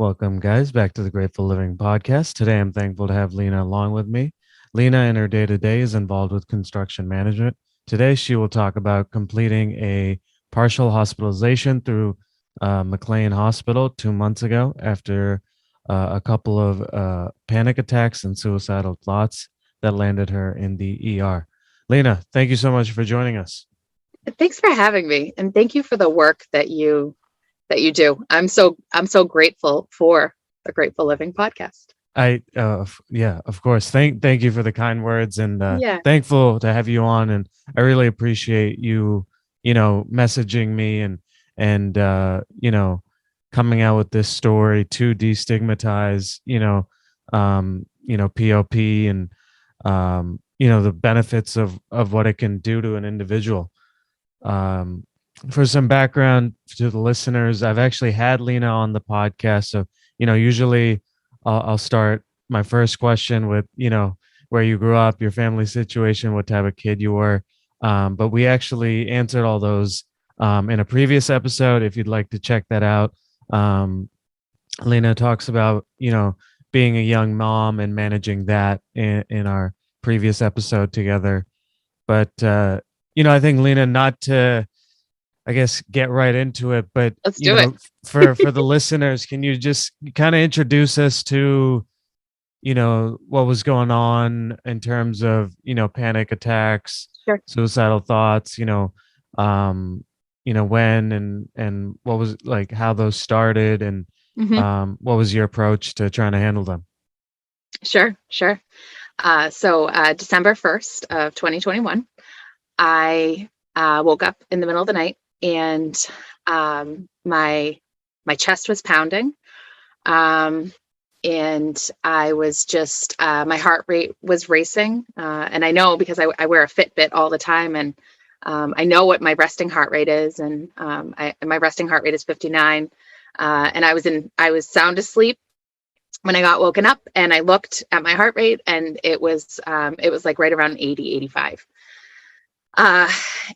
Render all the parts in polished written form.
Welcome, guys, back to the Grateful Living podcast. Today, I'm thankful to have Leena along with me. Leena, in her day to day, is involved with construction management. Today, she will talk about completing a partial hospitalization through McLean Hospital 2 months ago after a couple of panic attacks and suicidal thoughts that landed her in the ER. Leena, thank you so much for joining us. Thanks for having me, and thank you for the work that you do. I'm so grateful for the Grateful Living podcast. Yeah, of course. Thank you for the kind words, and Yeah. thankful to have you on. And I really appreciate you, messaging me and coming out with this story to destigmatize, POP and the benefits of what it can do to an individual. Um, for some background to the listeners, I've actually had Leena on the podcast, so usually I'll start my first question with, where you grew up, your family situation, what type of kid you were. But we actually answered all those in a previous episode. If you'd like to check that out, um, Leena talks about, being a young mom and managing that in our previous episode together. But, I think, Leena, not to, I guess, get right into it, but, Let's do it. for the listeners, can you just kind of introduce us to, what was going on in terms of, panic attacks, Sure. suicidal thoughts, um, when and what was like how those started and hmm what was your approach to trying to handle them? Sure. So December 1st of 2021, I woke up in the middle of the night, and my chest was pounding. Um, and I was just my heart rate was racing, and I know because I wear a Fitbit all the time, and I know what my resting heart rate is, and my resting heart rate is 59, and I was sound asleep when I got woken up, and I looked at my heart rate, and it was like right around 80, 85.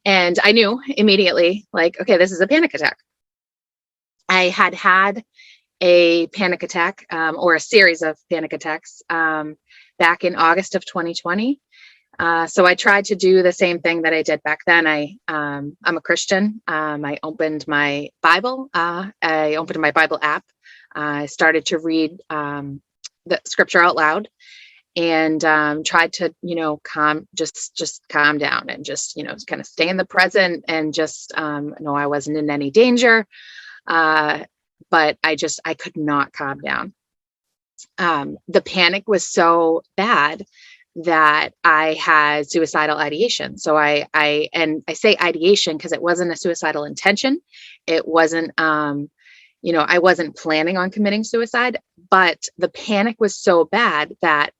And I knew immediately, like, okay, this is a panic attack. I had a panic attack, or a series of panic attacks, back in August of 2020. So I tried to do the same thing that I did back then. I'm a Christian. I opened my Bible. I opened my Bible app. I started to read the scripture out loud, and tried to, just calm down, and just, kind of stay in the present, and just know I wasn't in any danger. But I could not calm down. The panic was so bad that I had suicidal ideation. So and I say ideation because it wasn't a suicidal intention. It wasn't, I wasn't planning on committing suicide, but the panic was so bad that,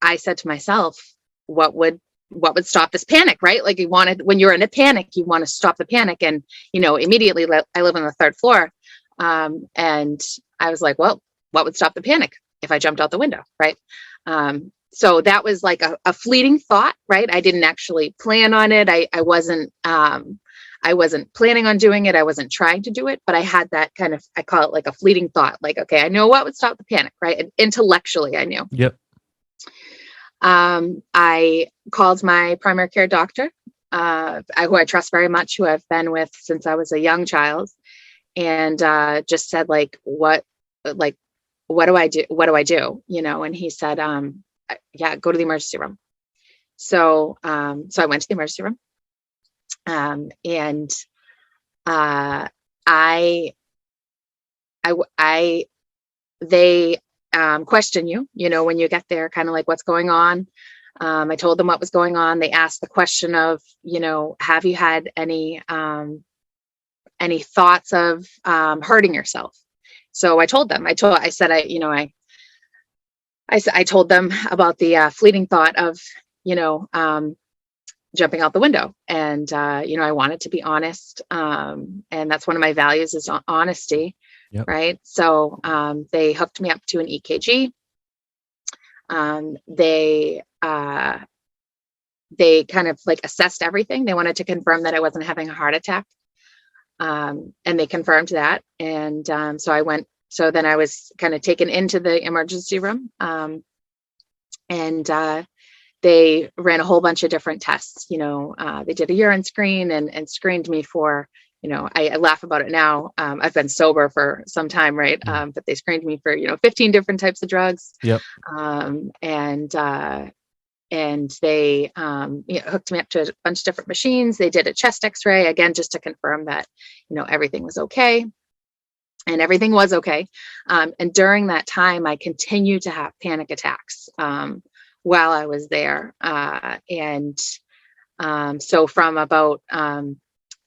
I said to myself, what would stop this panic, right? Like, when you're in a panic, you want to stop the panic. And, immediately I live on the third floor. And I was like, well, what would stop the panic if I jumped out the window? Right. So that was like a fleeting thought, right? I didn't actually plan on it. I wasn't planning on doing it. I wasn't trying to do it, but I had that kind of, I call it like a fleeting thought, like, okay, I know what would stop the panic, right? And intellectually, I knew. Yep. I called my primary care doctor, who I trust very much, who I've been with since I was a young child, and just said, like, what do I do? What do I do? And he said, yeah, go to the emergency room. So I went to the emergency room, and they question you, when you get there, kind of like, what's going on? I told them what was going on. They asked the question of, have you had any thoughts of hurting yourself? So I told them. I told them about the fleeting thought of, jumping out the window, and I wanted to be honest, and that's one of my values, is honesty. Yep. Right. So they hooked me up to an EKG. They kind of like assessed everything. They wanted to confirm that I wasn't having a heart attack. And they confirmed that. And so I went So then I was kind of taken into the emergency room, and they ran a whole bunch of different tests. They did a urine screen and screened me for, I laugh about it now. I've been sober for some time, right? But they screened me for, 15 different types of drugs. Yep. And they hooked me up to a bunch of different machines. They did a chest x-ray, again, just to confirm that, everything was okay. And everything was okay. And during that time, I continued to have panic attacks while I was there. So from about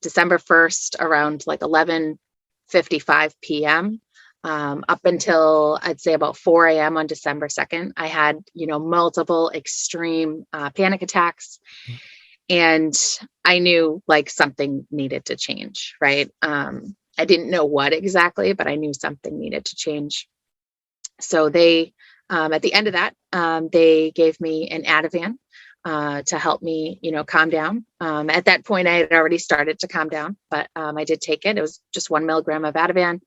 December 1st, around like 11:55 p.m., up until I'd say about 4 a.m. on December 2nd, I had, multiple extreme panic attacks. And I knew like something needed to change, right? I didn't know what exactly, but I knew something needed to change. So they, at the end of that, they gave me an Ativan to help me, calm down. At that point, I had already started to calm down, but I did take it. It was just 1 milligram of Ativan.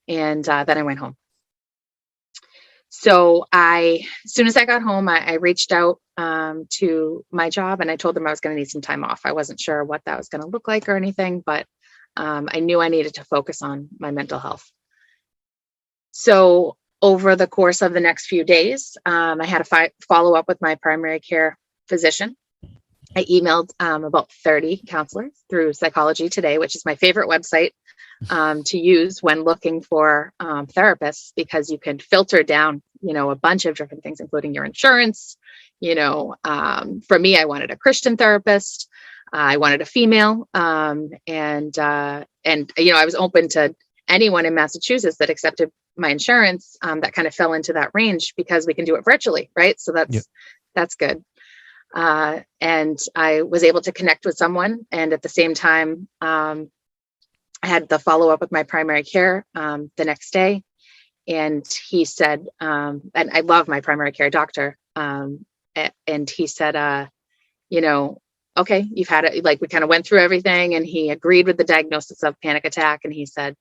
And then I went home. So as soon as I got home, I reached out to my job and I told them I was going to need some time off. I wasn't sure what that was going to look like or anything, but I knew I needed to focus on my mental health. So over the course of the next few days, I had a follow up with my primary care physician. I emailed about 30 counselors through Psychology Today, which is my favorite website to use when looking for therapists, because you can filter down, a bunch of different things, including your insurance. For me, I wanted a Christian therapist. I wanted a female, and I was open to anyone in Massachusetts that accepted my insurance, that kind of fell into that range, because we can do it virtually, right? So that's good. And I was able to connect with someone, and at the same time, I had the follow up with my primary care the next day, and he said, and I love my primary care doctor, and he said, okay, you've had it. Like, we kind of went through everything, and he agreed with the diagnosis of panic attack. And he said,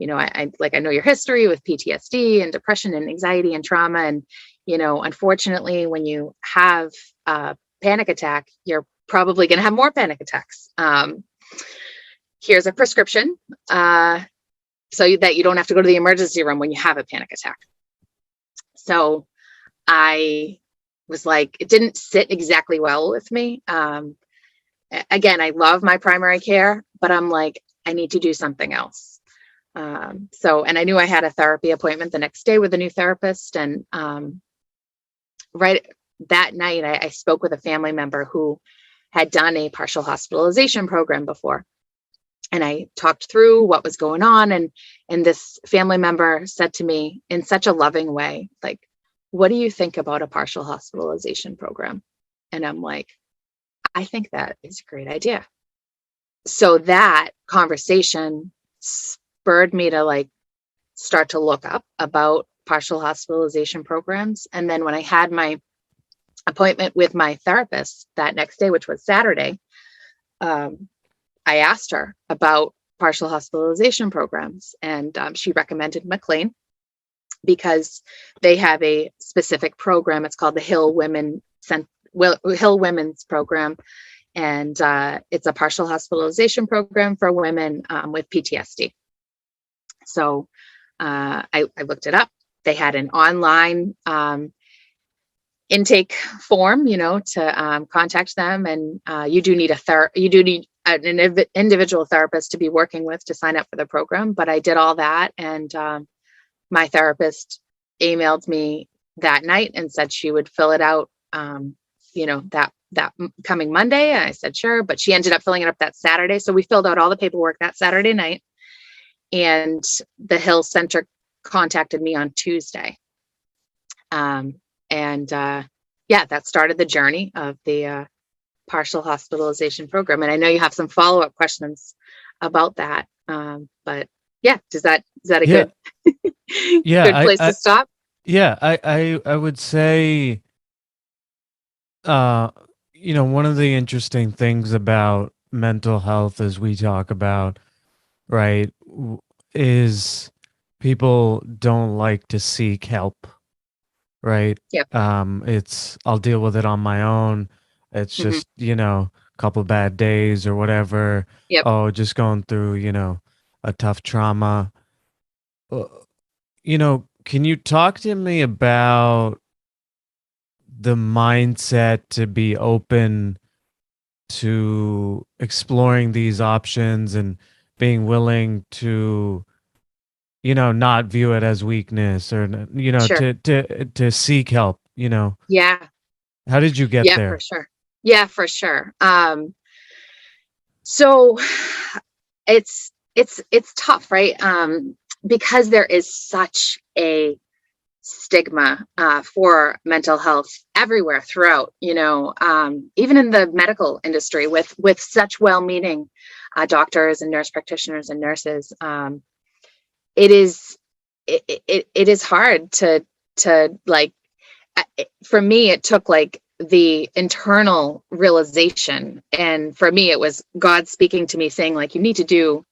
I know your history with PTSD and depression and anxiety and trauma. And, unfortunately, when you have a panic attack, you're probably going to have more panic attacks. Here's a prescription so that you don't have to go to the emergency room when you have a panic attack. So I was like, it didn't sit exactly well with me. Again, I love my primary care, but I'm like, I need to do something else. And I knew I had a therapy appointment the next day with a new therapist. And right that night, I spoke with a family member who had done a partial hospitalization program before. And I talked through what was going on. And this family member said to me in such a loving way, like, what do you think about a partial hospitalization program? And I'm like, I think that is a great idea. So that conversation spurred me to start to look up about partial hospitalization programs. And then when I had my appointment with my therapist that next day, which was Saturday, I asked her about partial hospitalization programs, and she recommended McLean because they have a specific program. It's called the Hill Women's Program, and it's a partial hospitalization program for women with PTSD. So I looked it up. They had an online intake form, to contact them, and you do need an individual therapist to be working with to sign up for the program. But I did all that, and my therapist emailed me that night and said she would fill it out, that coming Monday. And I said, sure, but she ended up filling it up that Saturday. So we filled out all the paperwork that Saturday night, and the Hill Center contacted me on Tuesday. That started the journey of the partial hospitalization program. And I know you have some follow-up questions about that. But yeah, is that a good good place to stop? Yeah, I would say, one of the interesting things about mental health, as we talk about, right, is people don't like to seek help, right? Yep. It's I'll deal with it on my own. It's Hmm. just, a couple bad days or whatever. Yep. Oh, just going through, a tough trauma. Uh, can you talk to me about the mindset to be open to exploring these options and being willing to, not view it as weakness or, Sure. to seek help? Yeah. How did you get Yeah, for there? sure. Yeah, for sure. So it's tough, right? Because there is such a stigma for mental health everywhere throughout, even in the medical industry with such well-meaning doctors and nurse practitioners and nurses. It is it is hard to like for me it took like the internal realization, and for me it was God speaking to me saying like you need to do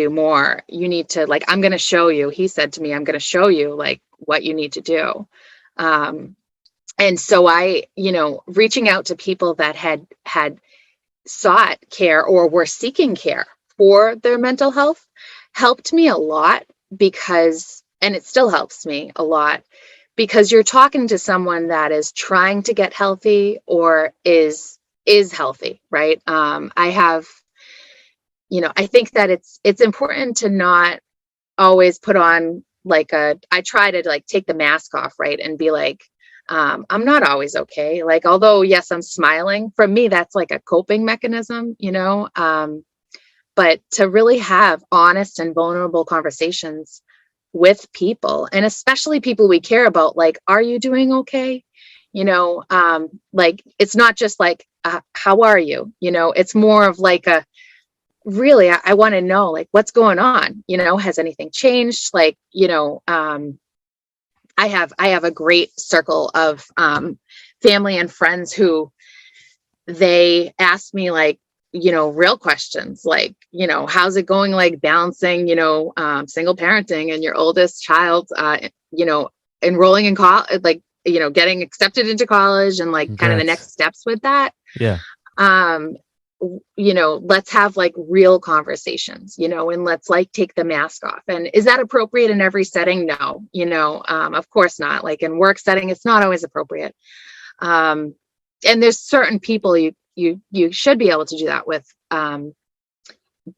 more. You need to like, I'm going to show you. He said to me, I'm going to show you like what you need to do. Um, and so reaching out to people that had sought care or were seeking care for their mental health helped me a lot because, and it still helps me a lot because you're talking to someone that is trying to get healthy or is healthy, right? I think that it's important to not always put on like I try to like take the mask off, right? And be like, I'm not always okay. Like, although, yes, I'm smiling. For me, that's like a coping mechanism. But to really have honest and vulnerable conversations with people, and especially people we care about, like, are you doing okay? Like, it's not just like, how are you? It's more of like a, really, I want to know like what's going on. Has anything changed? Like, I have a great circle of family and friends who they ask me like, real questions like, how's it going, like balancing, single parenting and your oldest child, enrolling in college, like, getting accepted into college and like kind of the Congrats. next steps with that. Yeah. um let's have like real conversations, and let's like take the mask off. And is that appropriate in every setting? No, of course not. Like in work setting, it's not always appropriate. And there's certain people you should be able to do that with.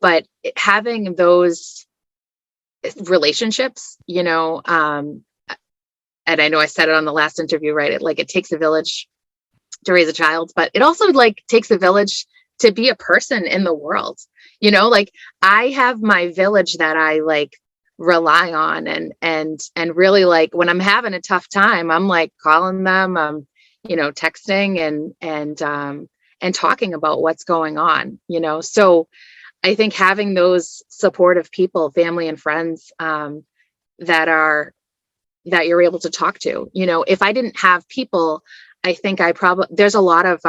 But having those relationships, and I know I said it on the last interview, right? It takes a village to raise a child, but it also like takes a village to be a person in the world. Like I have my village that I like rely on, and really like when I'm having a tough time, I'm like calling them, texting and talking about what's going on. So I think having those supportive people, family and friends, that you're able to talk to. If I didn't have people, I think there's a lot of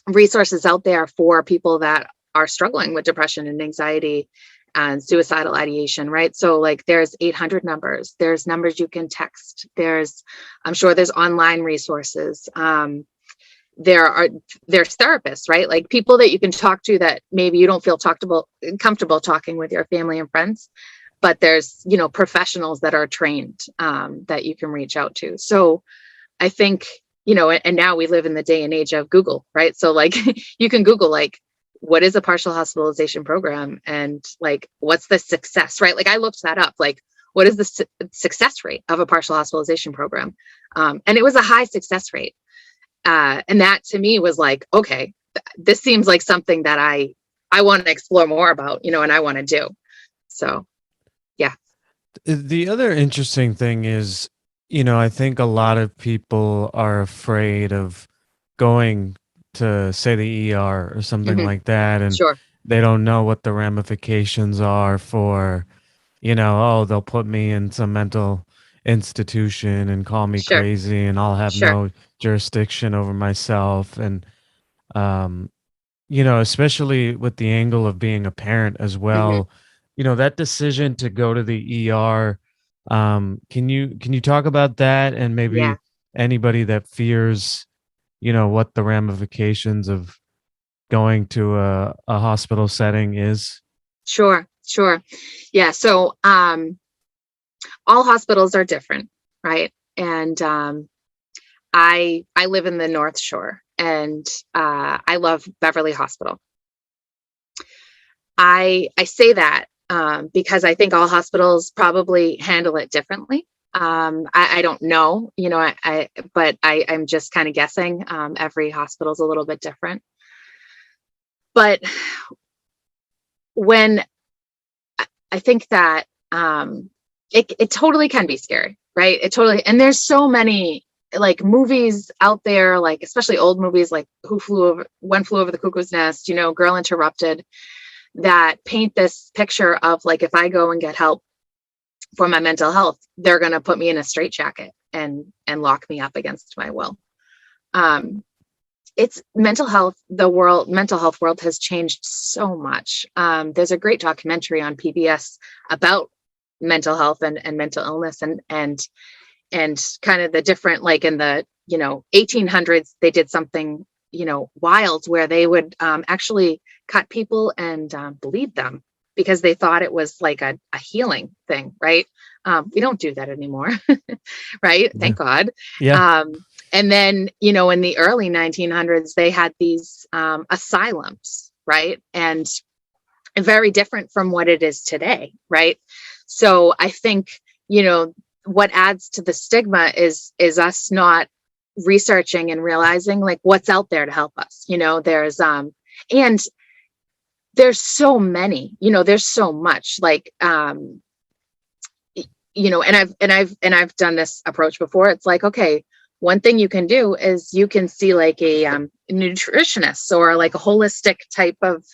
resources out there for people that are struggling with depression and anxiety and suicidal ideation, right? So like there's 800 numbers, there's numbers you can text, I'm sure there's online resources. There's therapists, right? Like people that you can talk to that maybe you don't feel comfortable talking with your family and friends, but there's professionals that are trained, that you can reach out to. So I think, and now we live in the day and age of Google, right? So like you can Google like, what is a partial hospitalization program, and like what's the success, right? Like I looked that up, like what is the success rate of a partial hospitalization program? And it was a high success rate. And that to me was like, okay, this seems like something that I want to explore more about, and I want to do. So yeah. The other interesting thing is, I think a lot of people are afraid of going to, say, the ER or something Hmm. like that, and Sure. they don't know what the ramifications are for, oh, they'll put me in some mental institution and call me Sure. crazy, and I'll have Sure. no jurisdiction over myself. And, um, especially with the angle of being a parent as Hmm. well, that decision to go to the ER, can you talk about that, and Yeah, maybe anybody that fears, what the ramifications of going to a hospital setting is? sure, sure. Yeah. So, all hospitals are different, right? And I live in the North Shore, and I love Beverly Hospital. I say that because I think all hospitals probably handle it differently. I don't know, but I'm just kind of guessing. Every hospital's a little bit different. But when I think that it totally can be scary, right? It totally, and there's so many like movies out there, like especially old movies like One Flew Over the Cuckoo's Nest, Girl Interrupted, that paint this picture of like, if I go and get help for my mental health, they're going to put me in a straitjacket and lock me up against my will. It's mental health. Mental health world has changed so much. There's a great documentary on PBS about mental health and mental illness, and kind of the different, like in the 1800s, they did something wild where they would actually cut people and bleed them because they thought it was like a healing thing, right? We don't do that anymore. Right, Yeah. thank God. Yeah. And then in the early 1900s they had these asylums, right? And very different from what it is today, right? So I think what adds to the stigma is us not researching and realizing like what's out there to help us. And there's so many, there's so much, like and I've done this approach before. It's like, okay, one thing you can do is you can see like a nutritionist or like a holistic type of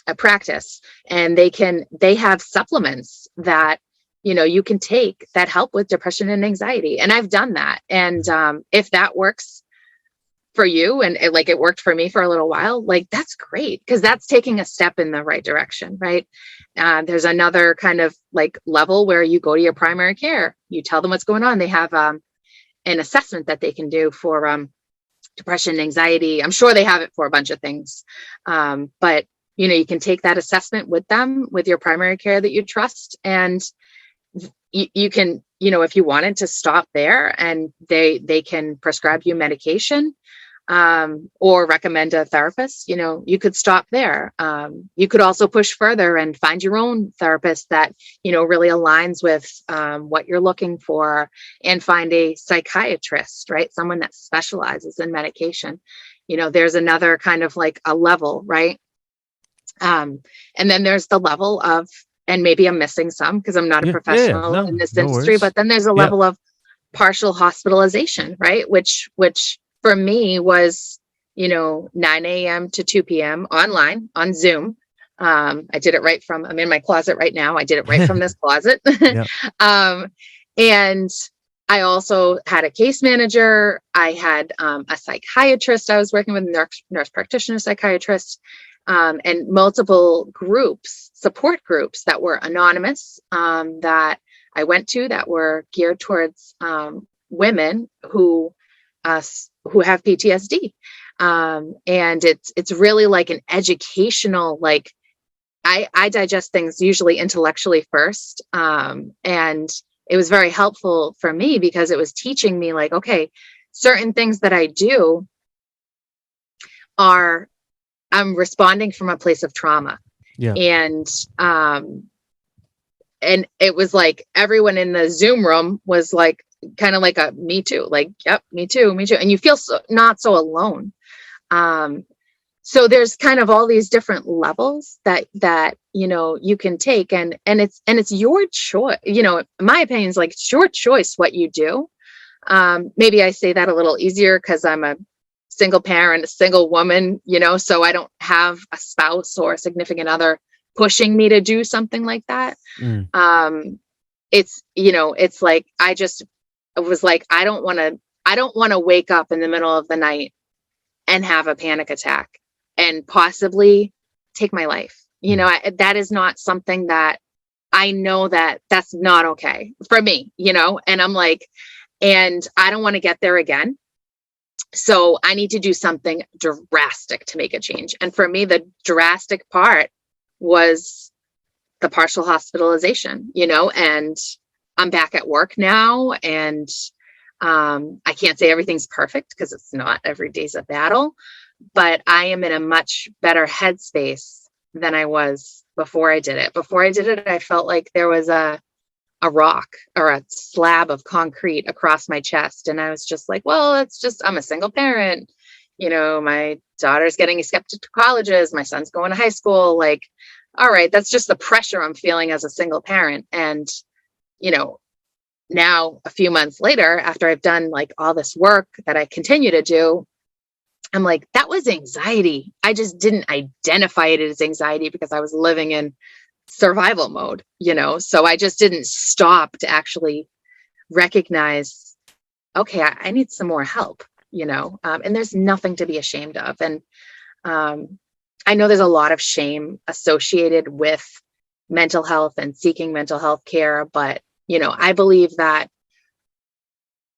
a practice, and they have supplements that you can take that help with depression and anxiety. And I've done that. And if that works for you, and it worked for me for a little while, like that's great, because that's taking a step in the right direction, right? There's another kind of like level where you go to your primary care, you tell them what's going on. They have an assessment that they can do for depression and anxiety. I'm sure they have it for a bunch of things, but you can take that assessment with them, with your primary care that you trust, and you can, if you wanted to stop there, and they can prescribe you medication, or recommend a therapist, you could stop there. You could also push further and find your own therapist that, really aligns with what you're looking for, and find a psychiatrist, right? Someone that specializes in medication. There's another kind of like a level, right? And then there's the level of, and maybe I'm missing some because I'm not a Yeah. Yeah. Yeah. professional in No, this no industry, worries. but then there's a Yeah. level of partial hospitalization, right? Which for me was, 9 a.m. to 2 p.m. online on Zoom. I did it I'm in my closet right now. I did it right from this closet. Yeah. um, and I also had a case manager. I had a psychiatrist I was working with, nurse practitioner, psychiatrist, and multiple groups, support groups that were anonymous, that I went to, that were geared towards women who have PTSD. And it's really like an educational, like I digest things usually intellectually first. And it was very helpful for me because it was teaching me like, okay, certain things that I do I'm responding from a place of trauma. Yeah. And it was like everyone in the Zoom room was like kind of like a me too, like, yep, me too, me too. And you feel not so alone. So there's kind of all these different levels that you can take, and it's your choice. In my opinion, is like it's your choice what you do. Maybe I say that a little easier because I'm a single parent, a single woman, so I don't have a spouse or a significant other pushing me to do something like that. Mm. It's like it was like I don't want to wake up in the middle of the night and have a panic attack and possibly take my life. You know, that is not something that I know that that's not okay for me, and I'm like, and I don't want to get there again. So I need to do something drastic to make a change. And for me, the drastic part was the partial hospitalization, and I'm back at work now. And I can't say everything's perfect because it's not. Every day's a battle, but I am in a much better headspace than I was before I did it. Before I did it, I felt like there was a rock or a slab of concrete across my chest. And I was just like, well, it's just, I'm a single parent. My daughter's getting accepted to colleges. My son's going to high school. Like, all right, that's just the pressure I'm feeling as a single parent. And, now a few months later, after I've done like all this work that I continue to do, I'm like, that was anxiety. I just didn't identify it as anxiety because I was living in survival mode, so I just didn't stop to actually recognize, okay, I need some more help, and there's nothing to be ashamed of. And I know there's a lot of shame associated with mental health and seeking mental health care, but I believe that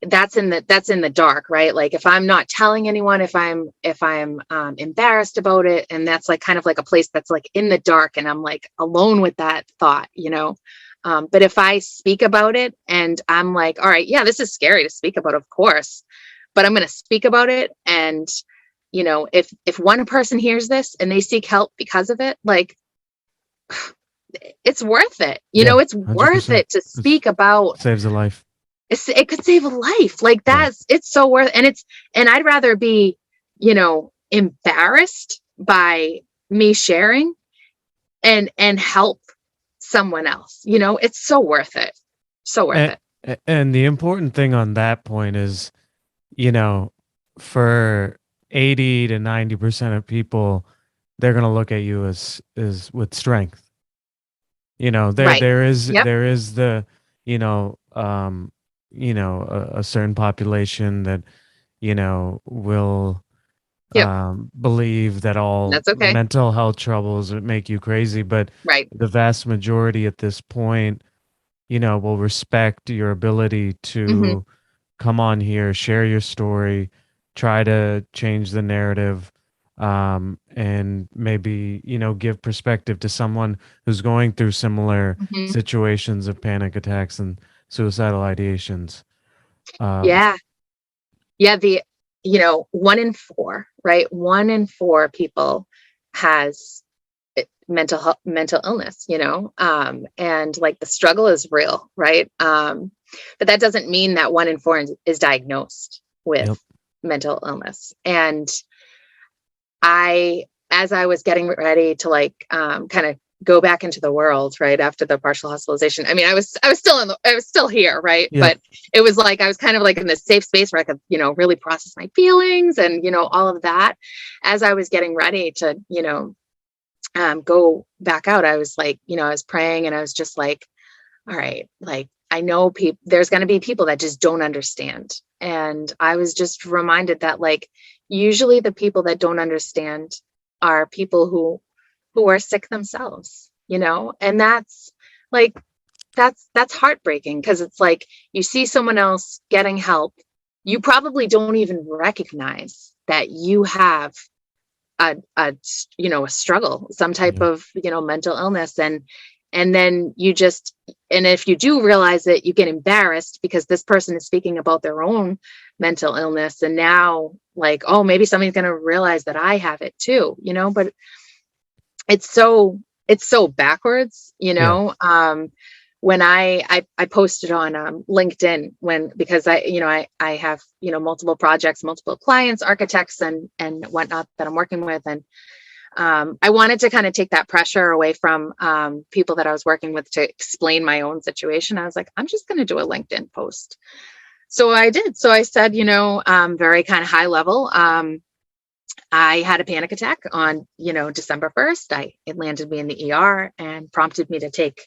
that's in the dark, right? Like if I'm not telling anyone, if I'm embarrassed about it, and that's like kind of like a place that's like in the dark and I'm like alone with that thought, but if I speak about it and I'm like, all right, yeah, this is scary to speak about, of course, but I'm going to speak about it. And, if one person hears this and they seek help because of it, like it's worth it. It's worth 100%. it to speak about. Saves a life. It could save a life. Like it's so worth, and I'd rather be, embarrassed by me sharing and help someone else. It's so worth it. So worth it. And the important thing on that point is, for 80 to 90% of people, they're going to look at you as with strength. Right. There is Yep. the, a certain population that, will Yep. believe that all That's okay. mental health troubles would make you crazy. But Right. the vast majority at this point, will respect your ability to come on here, share your story, try to change the narrative, and maybe, give perspective to someone who's going through similar situations of panic attacks and suicidal ideations. Yeah. Yeah. 1 in 4, right? 1 in 4 people has mental illness, and like the struggle is real, right? But that doesn't mean that 1 in 4 is diagnosed with Yep. mental illness. And as I was getting ready to like kind of go back into the world right after the partial hospitalization, I mean, I was still here, right? Yep. But it was like I was kind of like in this safe space where I could, really process my feelings and all of that. As I was getting ready to go back out, I was like, I was praying and I was just like, all right, like I know there's going to be people that just don't understand. And I was just reminded that like usually the people that don't understand are people who are sick themselves, and that's like that's heartbreaking because it's like you see someone else getting help, you probably don't even recognize that you have a struggle, some type of mental illness, and then and if you do realize it, you get embarrassed because this person is speaking about their own mental illness, and now like, oh, maybe somebody's going to realize that I have it too, but it's so backwards, when I posted on LinkedIn because I have multiple projects, multiple clients, architects and whatnot that I'm working with, and I wanted to kind of take that pressure away from people that I was working with to explain my own situation. I was like, I'm just going to do a LinkedIn post. So I did. So I said, very kind of high level. I had a panic attack on, December 1st. It landed me in the ER and prompted me to take,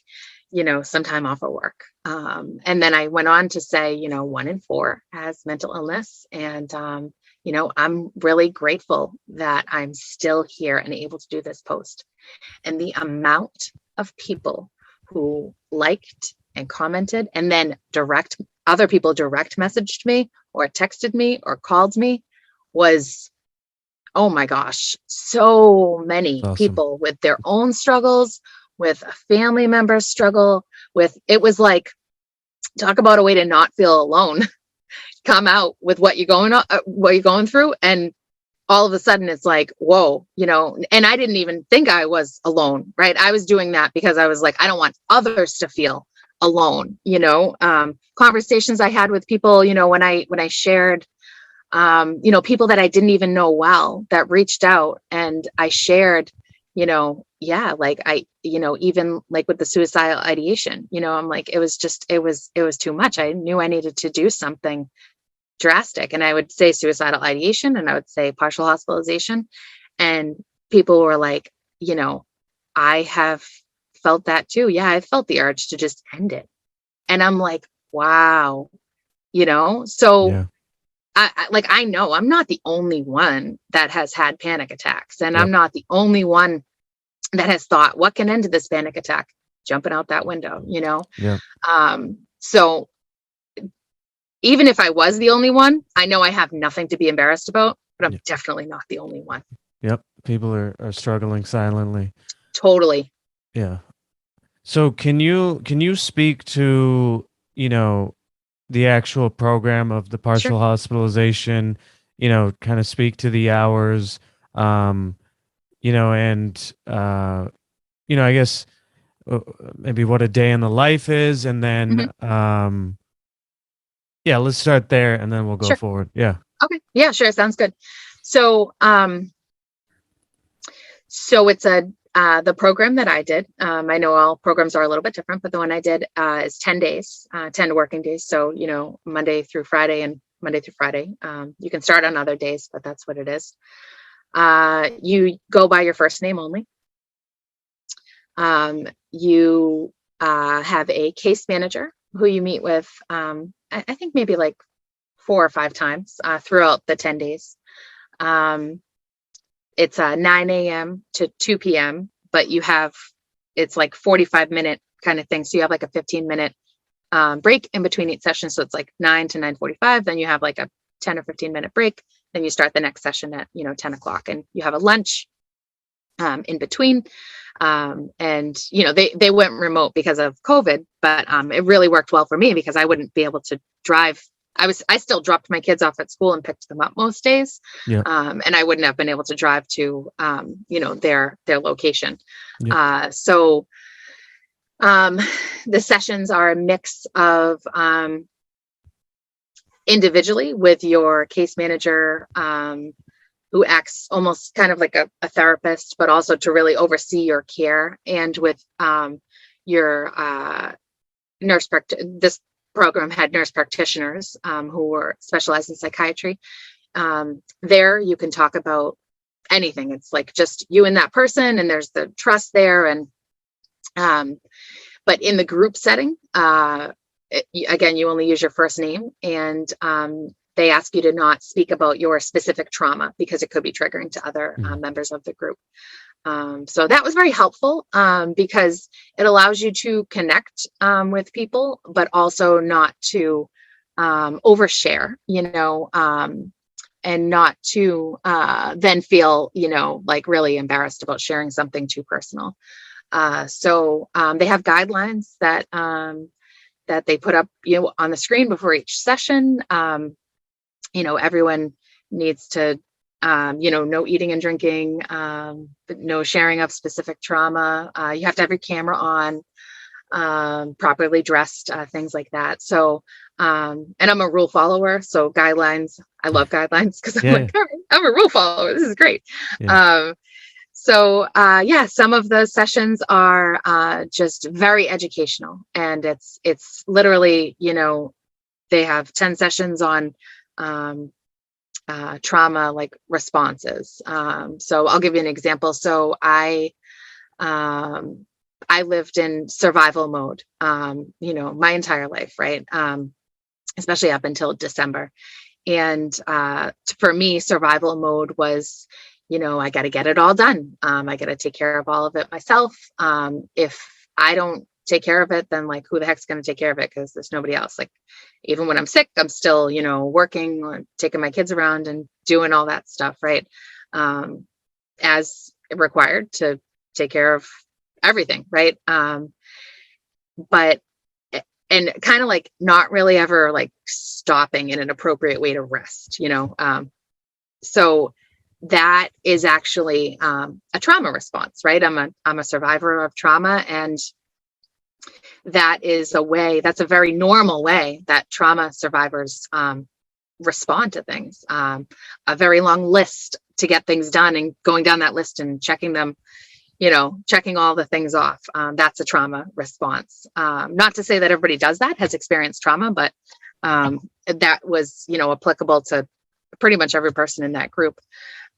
some time off of work. And then I went on to say, 1 in 4 has mental illness. And, I'm really grateful that I'm still here and able to do this post. And the amount of people who liked and commented, and then other people direct messaged me or texted me or called me was, oh my gosh, so many That's awesome. people with their own struggles, with a family member's struggle, it was like, talk about a way to not feel alone. Come out with what you're going through, and all of a sudden it's like, whoa, and I didn't even think I was alone, right? I was doing that because I was like, I don't want others to feel alone. Conversations I had with people, when I shared, people that I didn't even know well that reached out, and I shared, yeah, like even like with the suicidal ideation, I'm like, it was too much. I knew I needed to do something drastic. And I would say suicidal ideation, and I would say partial hospitalization. And people were like, I have felt that too. Yeah, I felt the urge to just end it. And I'm like, wow, so Yeah. I know I'm not the only one that has had panic attacks. And I'm Yep. not the only one that has thought, what can end this panic attack? Jumping out that window, Yep. So even if I was the only one, I know I have nothing to be embarrassed about, but I'm Yep. definitely not the only one. Yep. People are struggling silently. Totally. Yeah. So can you speak to, the actual program of the Sure. partial hospitalization, kind of speak to the hours, um, and I guess maybe what a day in the life is, and then Hmm. yeah, let's start there and then we'll go Sure. forward. Yeah. Okay. Yeah, sure. Sounds good. So, it's the program that I did. I know all programs are a little bit different, but the one I did is 10 days, 10 working days. So, Monday through Friday and Monday through Friday. You can start on other days, but that's what it is. You go by your first name only. You have a case manager who you meet with, I think maybe like 4 or 5 times throughout the 10 days. It's 9 a.m. to 2 p.m., but it's like 45-minute kind of thing. So you have like a 15-minute break in between each session. So it's like 9 to 9:45. Then you have like a 10 or 15-minute break. Then you start the next session at 10 o'clock, and you have a lunch in between. And they went remote because of COVID, but it really worked well for me because I wouldn't be able to drive. I still dropped my kids off at school and picked them up most days. Yep. And I wouldn't have been able to drive to, their location. Yep. So the sessions are a mix of individually with your case manager, who acts almost kind of like a therapist, but also to really oversee your care, and with your this program had nurse practitioners who were specialized in psychiatry. There you can talk about anything. It's like just you and that person, and there's the trust there. And but in the group setting, again, you only use your first name, and they ask you to not speak about your specific trauma because it could be triggering to other members of the group. So that was very helpful because it allows you to connect with people, but also not to overshare, and not to then feel, like really embarrassed about sharing something too personal. So they have guidelines that they put up, on the screen before each session. Everyone needs to, no eating and drinking, no sharing of specific trauma. You have to have your camera on, properly dressed, things like that. So, and I'm a rule follower. So guidelines, I love guidelines because I'm Yeah. like, all right, I'm a rule follower. This is great. Yeah. So some of the sessions are just very educational, and it's literally, they have 10 sessions on trauma like responses. So I'll give you an example. So I lived in survival mode, my entire life, right? Especially up until December. And for me, survival mode was, I got to get it all done. I got to take care of all of it myself. If I don't take care of it, then like, who the heck's going to take care of it? Because there's nobody else. Like, even when I'm sick, I'm still, working or taking my kids around and doing all that stuff, right? As required to take care of everything, right? But and kind of like not really ever like stopping in an appropriate way to rest, so that is actually a trauma response, right? I'm a survivor of trauma, and that is that's a very normal way that trauma survivors respond to things. A very long list to get things done, and going down that list and checking them, checking all the things off. That's a trauma response. Not to say that everybody does that, has experienced trauma, but that was, applicable to pretty much every person in that group,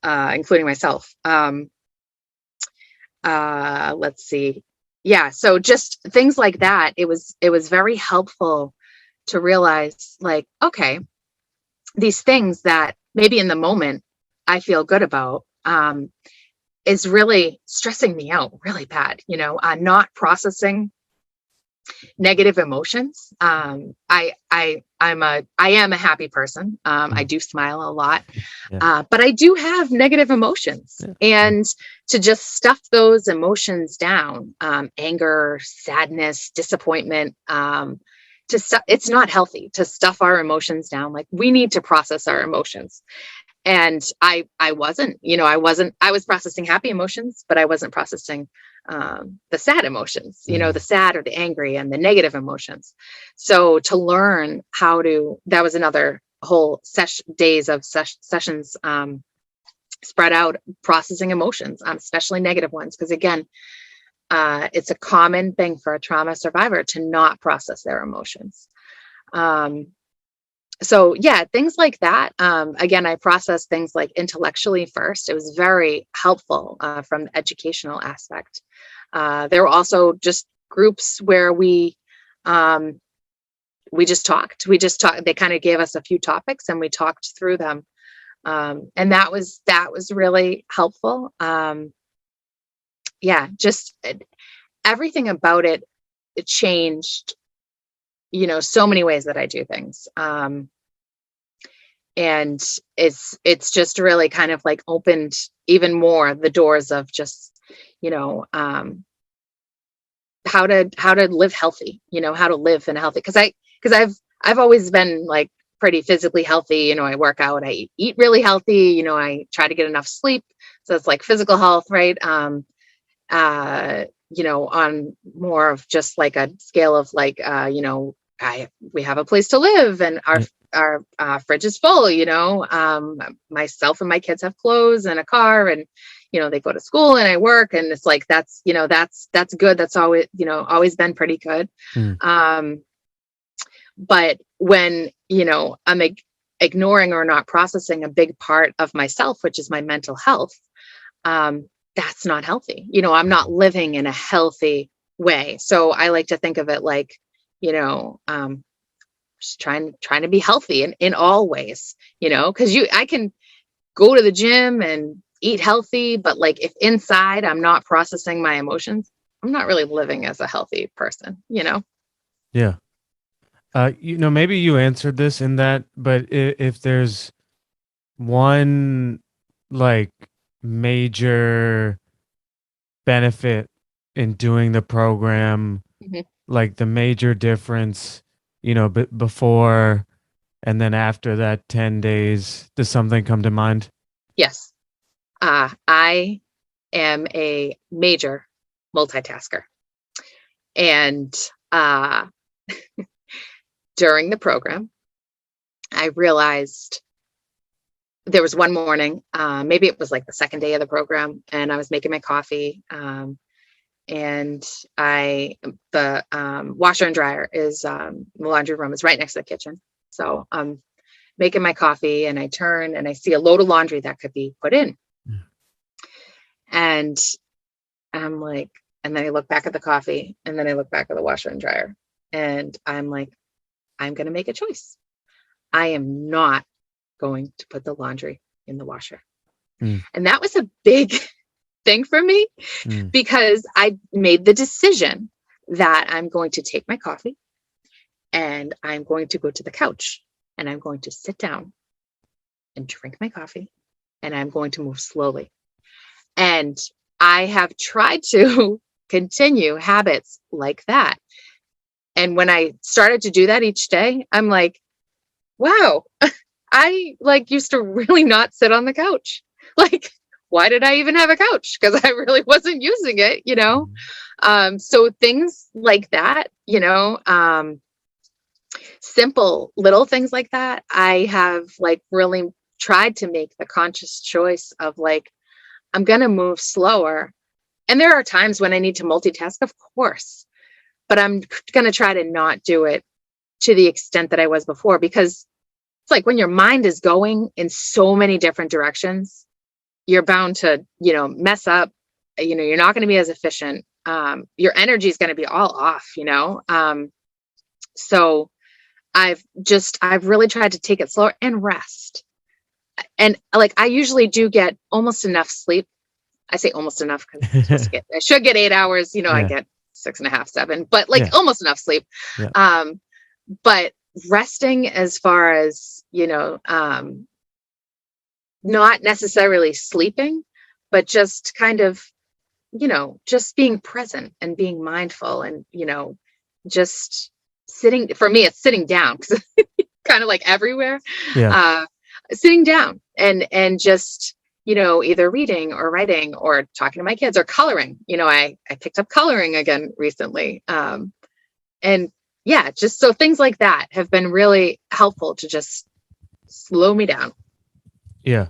including myself. Let's see. Yeah. So just things like that. It was very helpful to realize, like, okay, these things that maybe in the moment I feel good about, is really stressing me out really bad. Not processing negative emotions. I am a happy person. I do smile a lot, but I do have negative emotions, and to just stuff those emotions down, anger, sadness, disappointment, it's not healthy to stuff our emotions down. Like, we need to process our emotions. And I wasn't, I was processing happy emotions, but I wasn't processing the sad emotions, the sad or the angry and the negative emotions. So to learn that was another whole days of sessions spread out, processing emotions, especially negative ones. Because again, it's a common thing for a trauma survivor to not process their emotions. So yeah, things like that. Again, I processed things like intellectually first. It was very helpful from the educational aspect. There were also just groups where we just talked. They kind of gave us a few topics and we talked through them. And that was really helpful. Yeah, just everything about it changed, so many ways that I do things. And it's just really kind of like opened even more the doors of just, how to live healthy, how to live in a healthy, because I've always been like pretty physically healthy. I work out, I eat really healthy, I try to get enough sleep. So it's like physical health, right? On more of just like a scale of like, we have a place to live, and our fridge is full, myself and my kids have clothes and a car, and, they go to school and I work, and it's like, that's good. That's always, always been pretty good. But when, I'm ignoring or not processing a big part of myself, which is my mental health, that's not healthy. I'm not living in a healthy way. So I like to think of it like, just trying to be healthy in all ways, because I can go to the gym and eat healthy, but like if inside I'm not processing my emotions, I'm not really living as a healthy person, Yeah. Maybe you answered this in that, but if there's one like major benefit in doing the program, Mhm. like the major difference, before and then after that 10 days, does something come to mind? Yes. I am a major multitasker. And during the program, I realized there was one morning, maybe it was like the second day of the program, and I was making my coffee. And the washer and dryer is, the laundry room is right next to the kitchen. So I'm making my coffee and I turn and I see a load of laundry that could be put in. And I'm like, and then I look back at the coffee, and then I look back at the washer and dryer, and I'm like, I'm going to make a choice. I am not going to put the laundry in the washer. Mm, And that was a big thing for me mm, because I made the decision that I'm going to take my coffee and I'm going to go to the couch and I'm going to sit down and drink my coffee and I'm going to move slowly. And I have tried to continue habits like that. And when I started to do that each day, I'm like, wow, I like used to really not sit on the couch. Like, why did I even have a couch? Because I really wasn't using it, you know? mm. So things like that, simple little things like that, I have like really tried to make the conscious choice of like, I'm going to move slower. And there are times when I need to multitask, of course, but I'm going to try to not do it to the extent that I was before, because it's like when your mind is going in so many different directions, you're bound to, mess up. You're not going to be as efficient. Your energy is going to be all off. So I've really tried to take it slower and rest. And like, I usually do get almost enough sleep. I say almost enough because I should get 8 hours, I Yeah, get 6.5, 7, but like yeah, almost enough sleep. yeah, Um, but resting as far as, not necessarily sleeping, but just kind of, just being present and being mindful and, just sitting, for me, it's sitting down because kind of like everywhere, yeah. uh, sitting down and just, either reading or writing or talking to my kids or coloring. I picked up coloring again recently. And yeah, just so things like that have been really helpful to just slow me down. Yeah.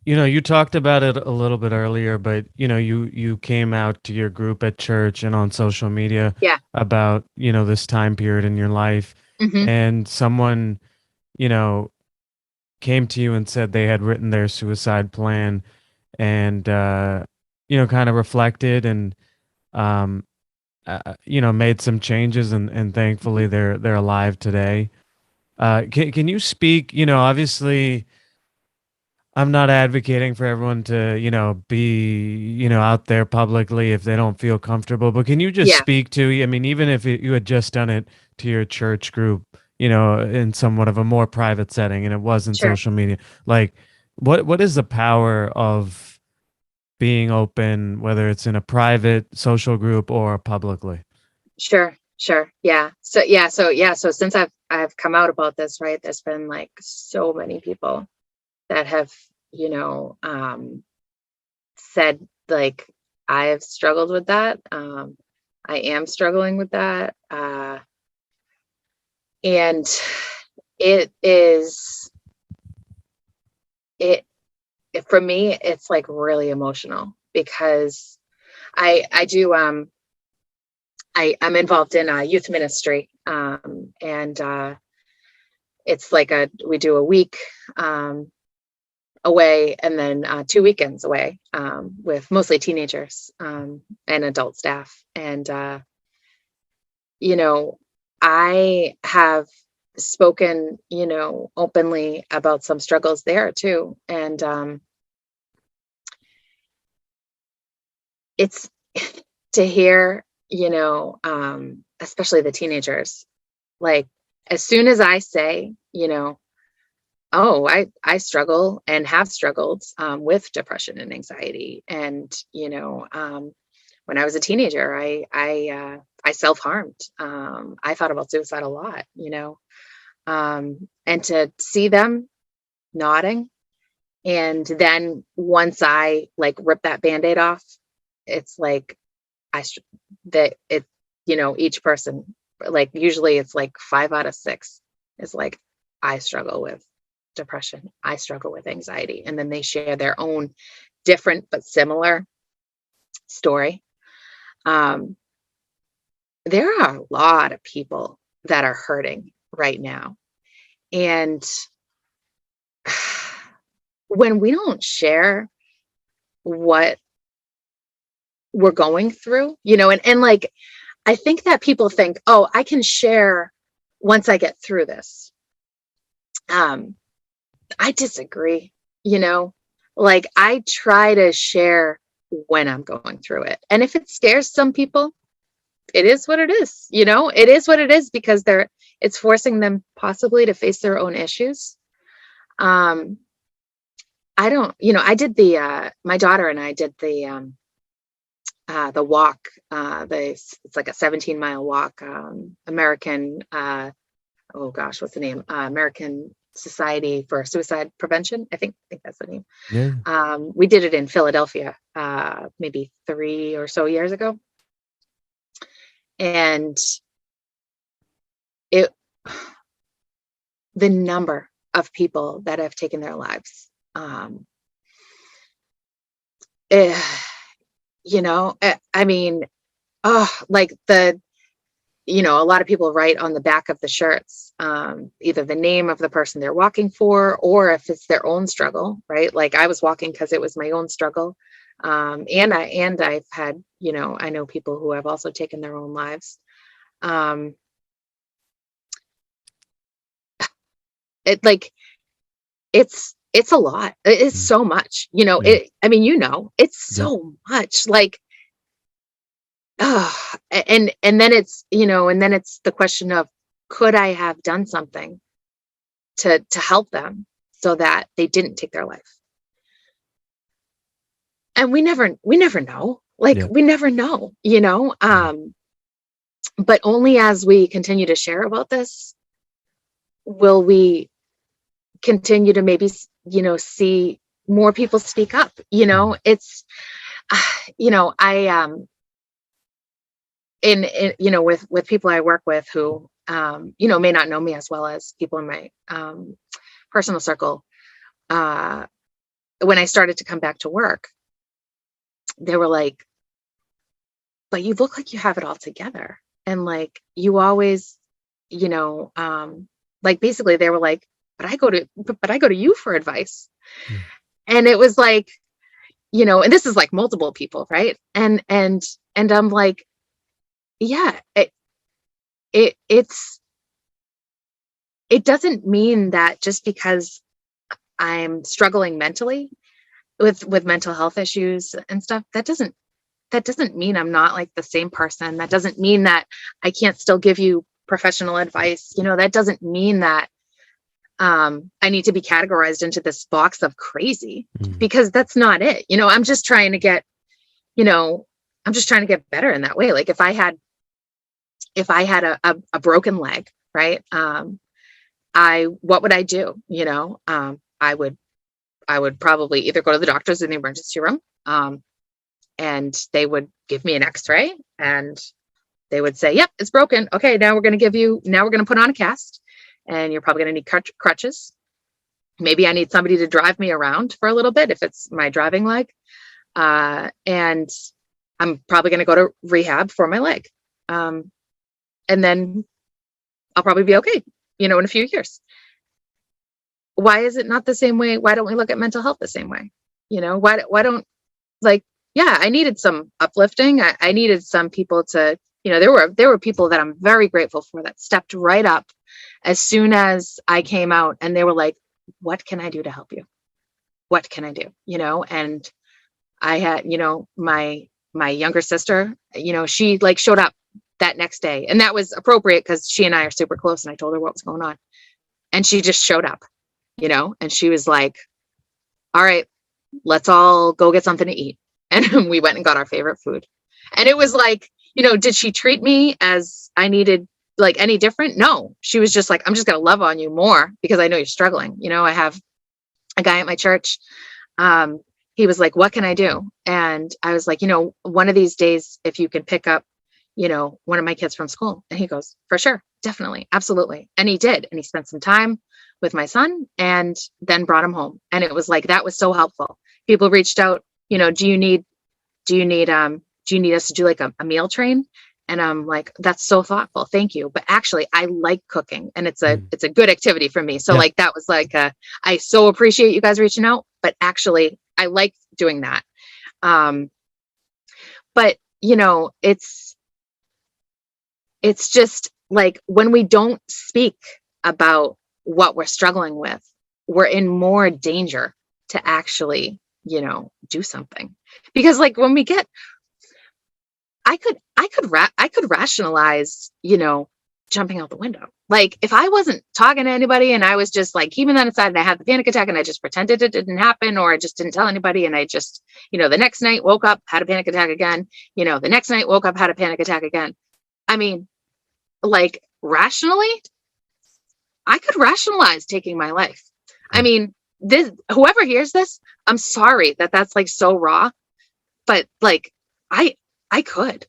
You talked about it a little bit earlier, but you came out to your group at church and on social media Yeah. about, this time period in your life, Hmm. and someone, you know, came to you and said they had written their suicide plan and kind of reflected and um made some changes, and Hmm. thankfully they're alive today. Can you speak, obviously I'm not advocating for everyone to, be, out there publicly if they don't feel comfortable, but can you just Yeah, speak to, I mean, even if you had just done it to your church group, in somewhat of a more private setting and it wasn't sure. social media, like what is the power of being open, whether it's in a private social group or publicly? Sure, sure. Yeah. So since I've come out about this, right, there's been like so many people that have, you know, um said like I've struggled with that. I am struggling with that. And it is it for me, it's like really emotional because I do I'm involved in youth ministry. And it's like we do a week um, away and then 2 weekends away with mostly teenagers and adult staff. And, you know, I have spoken, openly about some struggles there too. And it's to hear, especially the teenagers, like as soon as I say, oh, I struggle and have struggled with depression and anxiety. And when I was a teenager, I self-harmed. I thought about suicide a lot. And to see them nodding, and then once I like rip that band-aid off, it's like I str- that it each person, like usually it's like 5 out of 6 is like I struggle with depression, I struggle with anxiety, and then they share their own different but similar story. um there are a lot of people that are hurting right now, and when we don't share what we're going through, and like I think that people think, oh, I can share once I get through this. um I disagree, you know, like I try to share when I'm going through it. And if it scares some people, it is what it is. It is what it is, because it's forcing them possibly to face their own issues. I don't, I did my daughter and I did the walk, it's like a 17-mile walk, American, oh gosh, what's the name? American Society for Suicide Prevention. I think that's the name. Yeah. We did it in Philadelphia, maybe 3 or so years ago. And the number of people that have taken their lives, I mean, like a lot of people write on the back of the shirts, either the name of the person they're walking for, or if it's their own struggle, right? Like I was walking because it was my own struggle. And I've had, I know people who have also taken their own lives. It's a lot. It's so much, Yeah. it's Yeah. so much, like, and then it's, the question of, could I have done something to help them so that they didn't take their life? And we never know. Like, Yeah. we never know, but only as we continue to share about this will we continue to maybe, see more people speak up. It's, I, with people I work with who, may not know me as well as people in my personal circle. When I started to come back to work, they were like, but you look like you have it all together. And like, you always, like basically they were like, but I go to you for advice. Mm. And it was like, and this is like multiple people, right? And I'm like, yeah, it doesn't mean that just because I'm struggling mentally with mental health issues and stuff, that doesn't mean I'm not like the same person. That doesn't mean that I can't still give you professional advice. That doesn't mean that I need to be categorized into this box of crazy, because that's not it. I'm just trying to get, better in that way. Like if I had a broken leg, right? What would I do? I would probably either go to the doctors in the emergency room, and they would give me an x-ray and they would say, yep, it's broken. Okay, now we're going to put on a cast, and you're probably going to need crutches. Maybe I need somebody to drive me around for a little bit if it's my driving leg. And I'm probably going to go to rehab for my leg. And then I'll probably be okay, in a few years. Why is it not the same way? Why don't we look at mental health the same way? Why don't, like, yeah, I needed some uplifting. I needed some people to, there were people that I'm very grateful for that stepped right up as soon as I came out, and they were like, what can I do to help you? What can I do? And I had, my younger sister, she like showed up that next day, and that was appropriate because she and I are super close, and I told her what was going on, and she just showed up, and she was like, all right, let's all go get something to eat. And we went and got our favorite food. And it was like, did she treat me as I needed, like, any different? No, she was just like, I'm just going to love on you more because I know you're struggling. I have a guy at my church. He was like, what can I do? And I was like, one of these days, if you can pick up, one of my kids from school. And he goes, for sure, definitely, absolutely. And he did. And he spent some time with my son and then brought him home. And it was like, that was so helpful. People reached out, do you need us to do like a meal train? And I'm like, that's so thoughtful. Thank you. But actually I like cooking, and it's a good activity for me. So like, that was like, I so appreciate you guys reaching out, but actually I like doing that. But it's just like, when we don't speak about what we're struggling with, we're in more danger to actually do something. Because like when we get, I could rationalize, jumping out the window. Like if I wasn't talking to anybody and I was just like keeping that aside and I had the panic attack and I just pretended it didn't happen, or I just didn't tell anybody, and I just, the next night woke up, had a panic attack again, the next night woke up, had a panic attack again. I mean, like rationally, I could rationalize taking my life. I mean, whoever hears this, I'm sorry that that's like so raw, but like I could,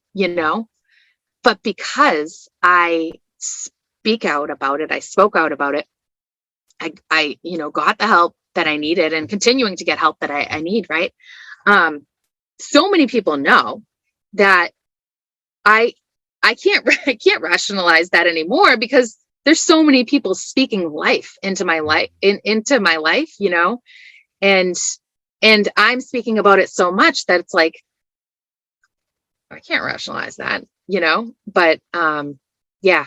but because I speak out about it, I spoke out about it. I got the help that I needed and continuing to get help that I need. Right. So many people know that I I can't rationalize that anymore because there's so many people speaking life into my life, into my life, and I'm speaking about it so much that it's like, I can't rationalize that, but yeah.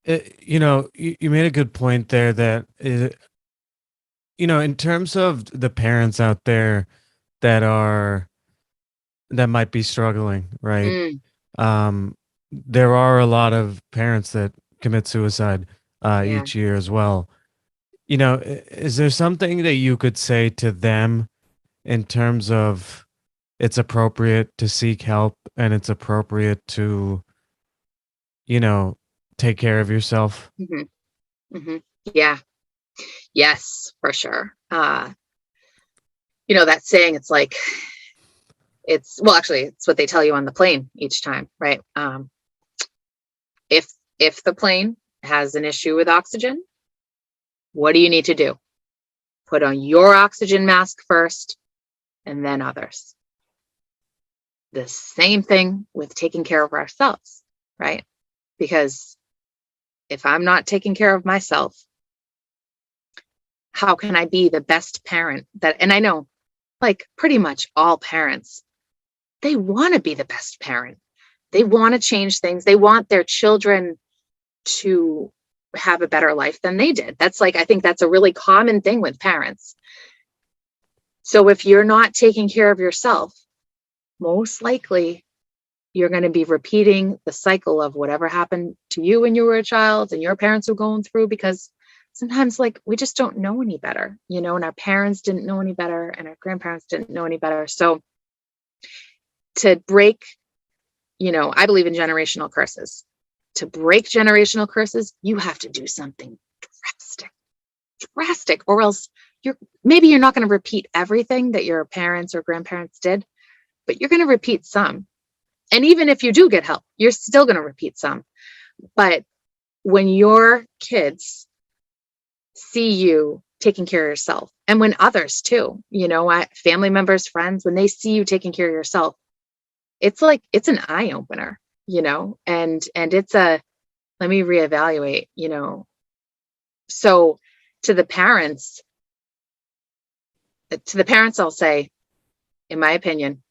You made a good point there that, in terms of the parents out there that are, that might be struggling, right? Mm, There are a lot of parents that commit suicide yeah. each year as well. Is there something that you could say to them in terms of it's appropriate to seek help and it's appropriate to, you know, take care of yourself? Hmm. Hmm. Yeah. Yes, for sure. That saying, it's like, well, actually, it's what they tell you on the plane each time, right? If the plane has an issue with oxygen, what do you need to do? Put on your oxygen mask first and then others. The same thing with taking care of ourselves, right? Because if I'm not taking care of myself, how can I be the best parent and I know like pretty much all parents, they want to be the best parent. They want to change things. They want their children to have a better life than they did. That's like, I think that's a really common thing with parents. So if you're not taking care of yourself, most likely you're going to be repeating the cycle of whatever happened to you when you were a child and your parents were going through, because sometimes like we just don't know any better, and our parents didn't know any better and our grandparents didn't know any better. So to break, I believe in generational curses. To break generational curses, you have to do something drastic, or else you're not going to repeat everything that your parents or grandparents did, but you're going to repeat some. And even if you do get help, you're still going to repeat some. But when your kids see you taking care of yourself, and when others too, family members, friends, when they see you taking care of yourself, it's like, it's an eye opener, and it's a, let me reevaluate, so to the parents, I'll say, in my opinion,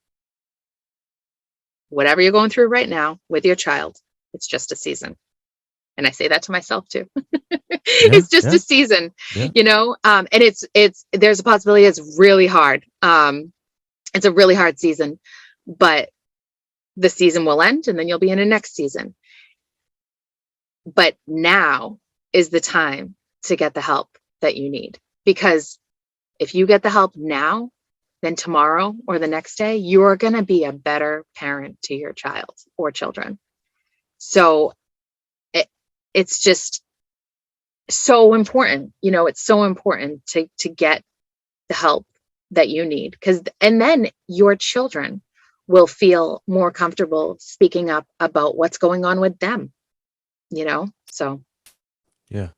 whatever you're going through right now with your child, it's just a season. And I say that to myself too. Yeah, It's just a yeah, season, yeah, and there's a possibility it's really hard. It's a really hard season, but the season will end and then you'll be in a next season. But now is the time to get the help that you need, because if you get the help now, then tomorrow or the next day, you're going to be a better parent to your child or children. So it's just so important, it's so important to get the help that you need, and then your children will feel more comfortable speaking up about what's going on with them, so. yeah.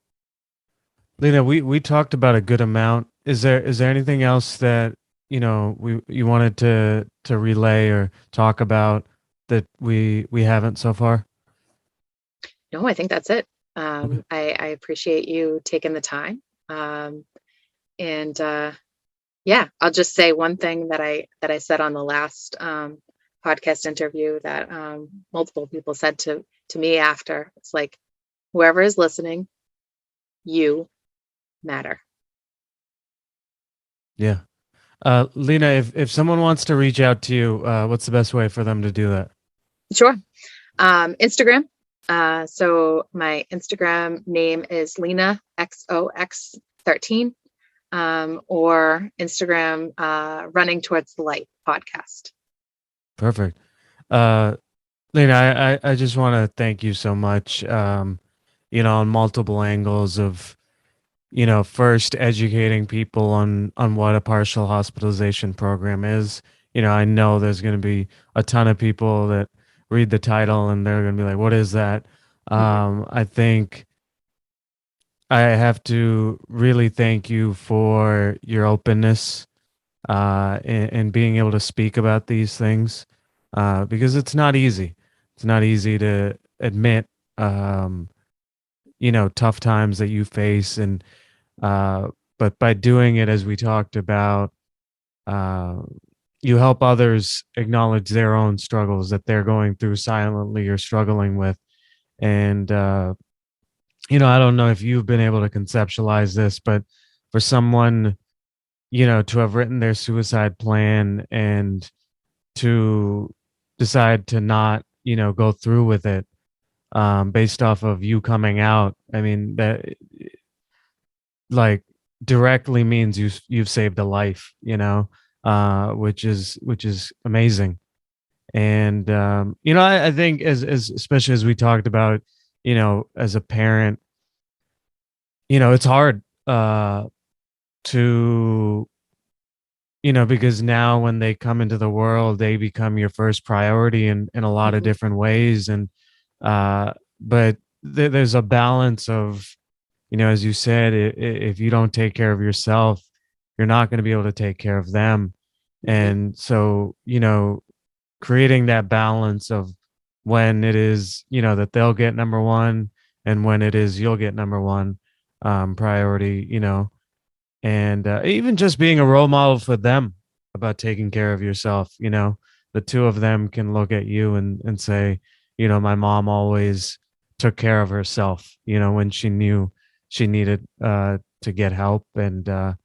Lena, we talked about a good amount. Is there anything else that you wanted to relay or talk about that we haven't so far? No, I think that's it. Okay. I appreciate you taking the time, and yeah, I'll just say one thing that I said on the last podcast interview that multiple people said to me after. It's like, whoever is listening, you matter. Yeah. Lena, if someone wants to reach out to you, what's the best way for them to do that? Sure. Instagram. So my Instagram name is Leena XOX13, or Instagram Running Towards the Light podcast. Perfect. Uh, Lena, I just want to thank you so much. On multiple angles of, first educating people on what a partial hospitalization program is. I know there's going to be a ton of people that read the title and they're going to be like, "What is that?" Mm-hmm. I think I have to really thank you for your openness and being able to speak about these things because it's not easy. It's not easy to admit, um, tough times that you face, and uh, but by doing it, as we talked about, uh, you help others acknowledge their own struggles that they're going through silently or struggling with. And I don't know if you've been able to conceptualize this, but for someone, to have written their suicide plan and to decide to not, go through with it, based off of you coming out. I mean, that like directly means you've saved a life, which is amazing. And I think as especially as we talked about, as a parent, it's hard to because now when they come into the world, they become your first priority in a lot of Mm-hmm. different ways. And but there's a balance of, as you said, if you don't take care of yourself, you're not going to be able to take care of them. Mm-hmm. And so, creating that balance of when it is, that they'll get number one, and when it is you'll get number one priority, and even just being a role model for them about taking care of yourself. The two of them can look at you and say, my mom always took care of herself, when she knew she needed to get help. And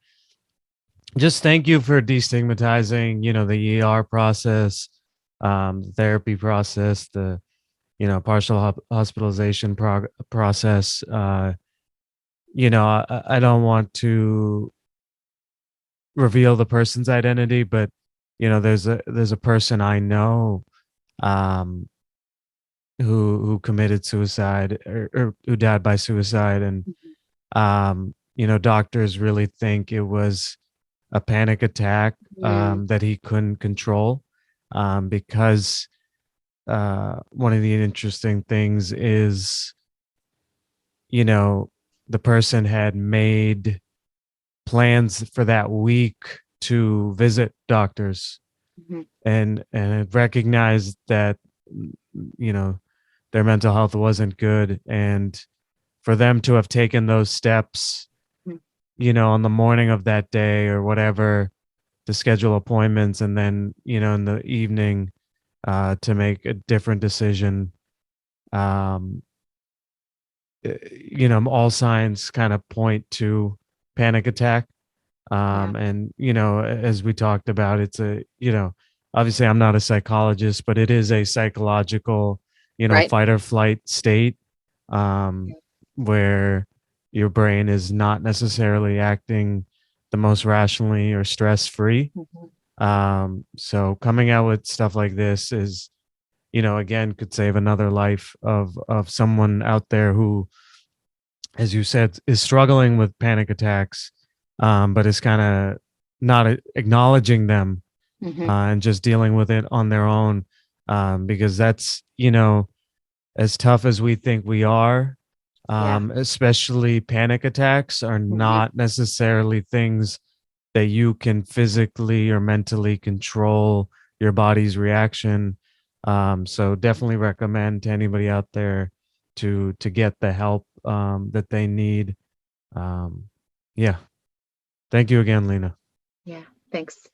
just thank you for destigmatizing, the ER process, the therapy process, the partial hospitalization process. I don't want to reveal the person's identity, but there's a person I know, um, who committed suicide, or who died by suicide, and doctors really think it was a panic attack Mm-hmm. that he couldn't control, because one of the interesting things is, you know the person had made plans for that week to visit doctors, Mm-hmm. and recognized that, you know their mental health wasn't good, and for them to have taken those steps, on the morning of that day or whatever, to schedule appointments, and then, in the evening, to make a different decision. um all signs kind of point to panic attack. Yeah. And as we talked about, it's a, obviously I'm not a psychologist, but it is a psychological, Right. fight or flight state, um Yeah. where your brain is not necessarily acting the most rationally or stress free. Mm-hmm. So coming out with stuff like this is, again, could save another life of someone out there who, as you said, is struggling with panic attacks, but is kind of not acknowledging them, Mm-hmm. and just dealing with it on their own, because that's, as tough as we think we are, Yeah. especially panic attacks are Mm-hmm. not necessarily things that you can physically or mentally control your body's reaction. So definitely recommend to anybody out there to get the help that they need. Um, yeah. Thank you again, Lena. Yeah. Thanks.